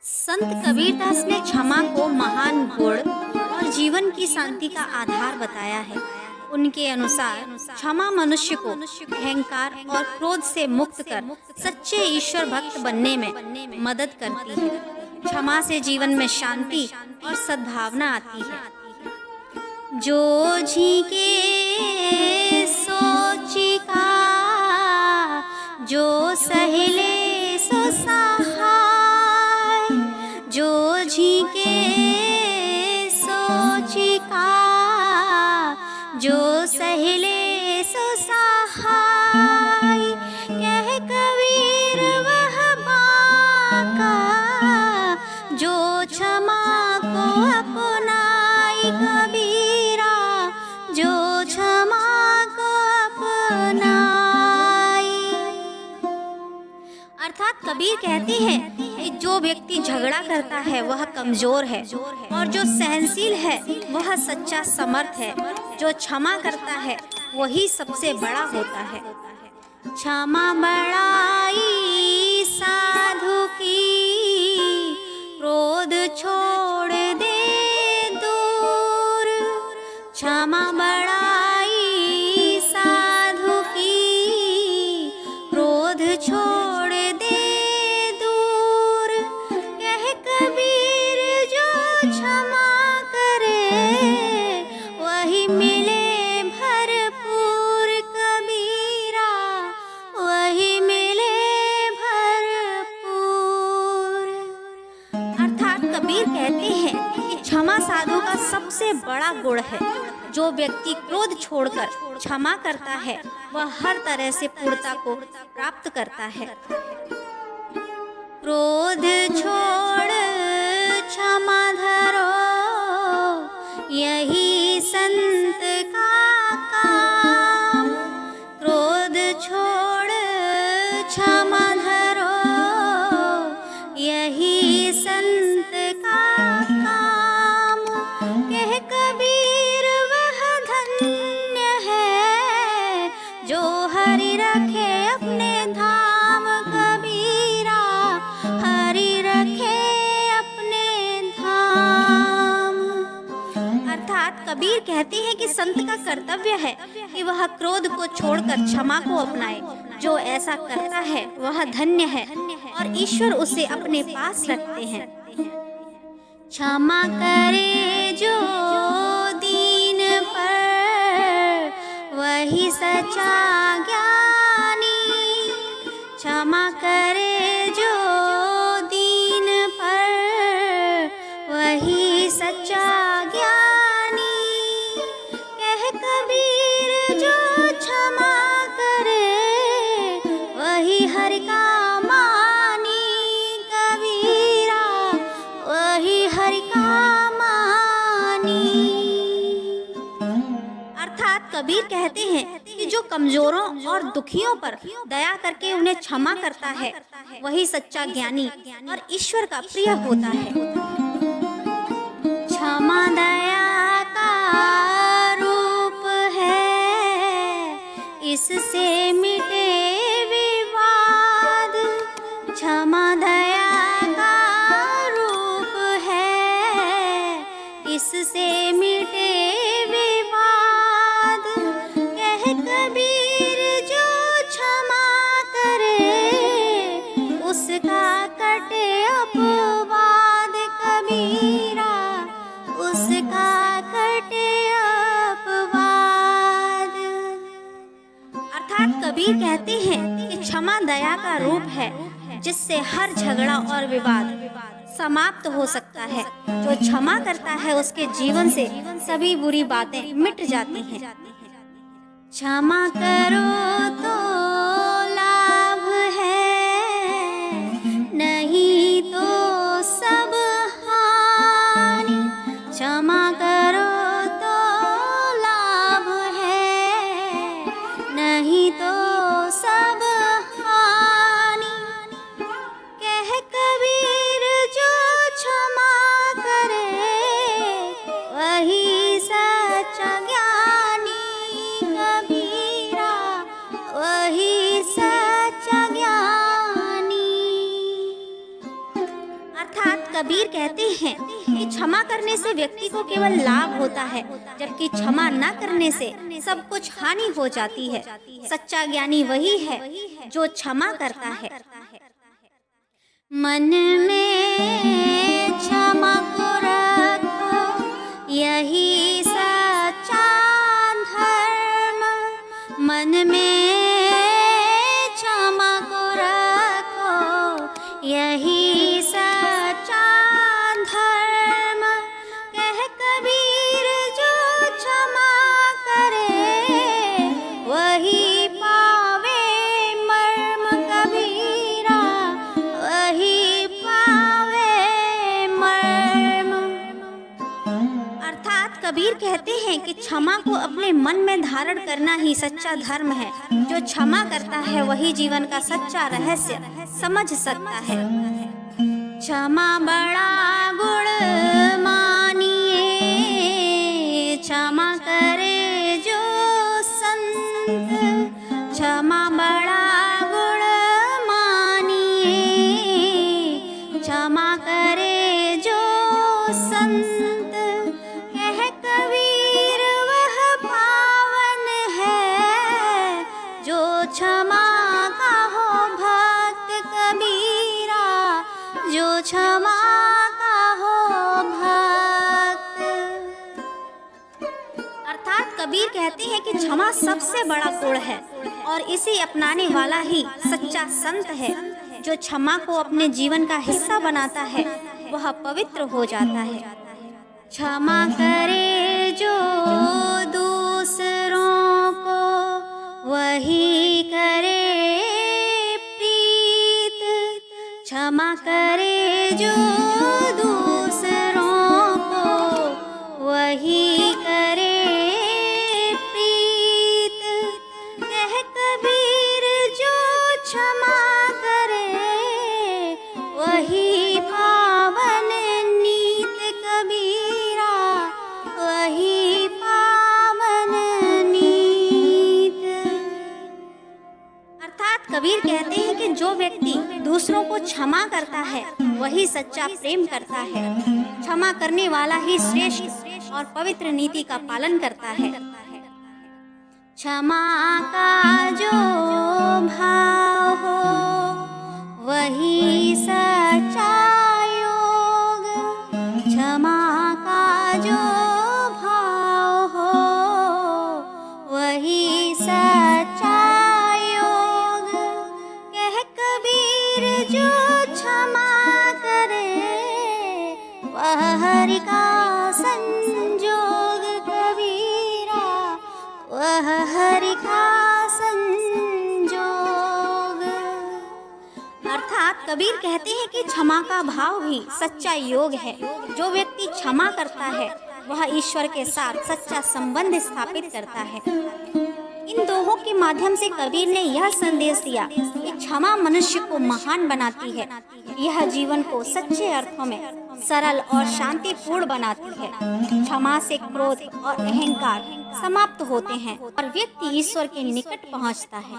संत कबीरदास ने क्षमा को महान गुण और जीवन की शांति का आधार बताया है। उनके अनुसार क्षमा मनुष्य को अहंकार और क्रोध से मुक्त कर सच्चे ईश्वर भक्त बनने में मदद करती है। क्षमा से जीवन में शांति और सद्भावना आती है। जो झीके सोचिका, जो सहिले सो सहाय, जो झीके सोचिका, जो सहिले सो सहाय, कह कबीर वह बाका, जो क्षमा को अपनाई कबीरा, जो क्षमा को अपनाई। अर्थात कबीर कहते हैं कि जो व्यक्ति झगड़ा करता है वह कमजोर है और जो सहनशील है वह सच्चा समर्थ है। जो क्षमा करता है वही सबसे बड़ा होता है। क्षमा बड़ाई साधु की, क्रोध छोड़ दे दूर। क्षमा बड़ाई साधु की, क्रोध छोड़ दे दूर। कह कबीर जो क्षमा करे वही मिले भरपूर कबीरा, वही मिले भरपूर। अर्थात कबीर कहते हैं कि क्षमा साधु का सबसे बड़ा गुण है। जो व्यक्ति क्रोध छोड़कर क्षमा करता है वह हर तरह से पूर्णता को प्राप्त करता है। क्रोध छोड़ क्षमा धरो, यही संत का काम। क्रोध छोड़ क्षमा धरो, यही संत का काम। कह कबीर वह धन्य है, जो हरि रखे अपने धाम कबीरा, हरि रखे अपने धाम। अर्थात कबीर कहते हैं कि संत का कर्तव्य है कि वह क्रोध को छोड़कर क्षमा को अपनाए। जो ऐसा करता है वह धन्य है और ईश्वर उसे अपने पास रखते हैं। क्षमा करे जो दीन पर, वही सच्चा ज्ञानी। क्षमा करे जो दीन पर, वही सच्चा ज्ञानी। कह कबीर जो क्षमा करे वही हरि का मानी कबीरा, वही हरि का मानी। अर्थात कबीर कहते हैं कि जो कमजोरों और दुखियों पर दया करके उन्हें क्षमा करता है वही सच्चा ज्ञानी और ईश्वर का प्रिय होता है। क्षमा दया का रूप है, इससे मिटे विवाद। क्षमा दया का रूप है, इससे मिटे विवाद। कह कबीर जो क्षमा करे उसका कटे अपवाद कबीरा, उसका कटे अपवाद। अर्थात कबीर कहते हैं कि क्षमा दया का रूप है, जिससे हर झगड़ा और विवाद समाप्त हो सकता है। जो क्षमा करता है उसके जीवन से सभी बुरी बातें मिट जाती हैं। क्षमा करो तो लाभ है, नहीं तो सब हानि। क्षमा करो तो लाभ है, नहीं तो सब हानि। कह कबीर जो क्षमा करे वही सच्चा ज्ञानी कबीरा, वही अर्थात कबीर कहते हैं कि क्षमा करने से व्यक्ति को केवल लाभ होता है, जबकि क्षमा न करने से सब कुछ हानि हो जाती है। सच्चा ज्ञानी वही है जो क्षमा करता है। मन में क्षमा को रखो, यही सच्चा धर्म। मन में क्षमा को रखो, यही सच्चा धर्म। कह कबीर जो क्षमा करे, वही पावे मर्म। कबीरा वही पावे मर्म। अर्थात कबीर कहते हैं कि क्षमा को अपने मन में धारण करना ही सच्चा धर्म है। जो क्षमा करता है वही जीवन का सच्चा रहस्य समझ सकता है। क्षमा बड़ा गुण मानिए, क्षमा करे जो संत। क्षमा बड़ा गुण मानिए, क्षमा करे जो संत। कह कबीर वह पावन है, जो क्षमा का हो भक्त। कबीरा जो क्षमा का हो भक्त। अर्थात कबीर कहते हैं कि क्षमा सबसे बड़ा गुण है और इसे अपनाने वाला ही सच्चा संत है। जो क्षमा को अपने जीवन का हिस्सा बनाता है वह पवित्र हो जाता है। क्षमा करे जो दूसरों को, वही करे प्रीत। क्षमा करे जो दूसरों को, वही करे प्रीत। कह कबीर जो क्षमा करे, वही पावन नीत। कबीरा वही पावन नीत। अर्थात कबीर कहते हैं कि जो व्यक्ति दूसरों को क्षमा करता है वही सच्चा प्रेम करता है। क्षमा करने वाला ही श्रेष्ठ और पवित्र नीति का पालन करता है। क्षमा का जो भाव हो, वही सच्चा योग। क्षमा का जो भाव हो, वही सच्चा योग। कह कबीर जो क्षमा करे, वह हरि का संजोग। कबीरा वह हरि का संजोग। अर्थात कबीर कहते हैं कि क्षमा का भाव भी सच्चा योग है। जो व्यक्ति क्षमा करता है वह ईश्वर के साथ सच्चा संबंध स्थापित करता है। इन दोहों के माध्यम से कबीर ने यह संदेश दिया कि क्षमा मनुष्य को महान बनाती है। यह जीवन को सच्चे अर्थों में सरल और शांतिपूर्ण बनाती है। क्षमा से क्रोध और अहंकार समाप्त होते हैं और व्यक्ति ईश्वर के निकट पहुंचता है।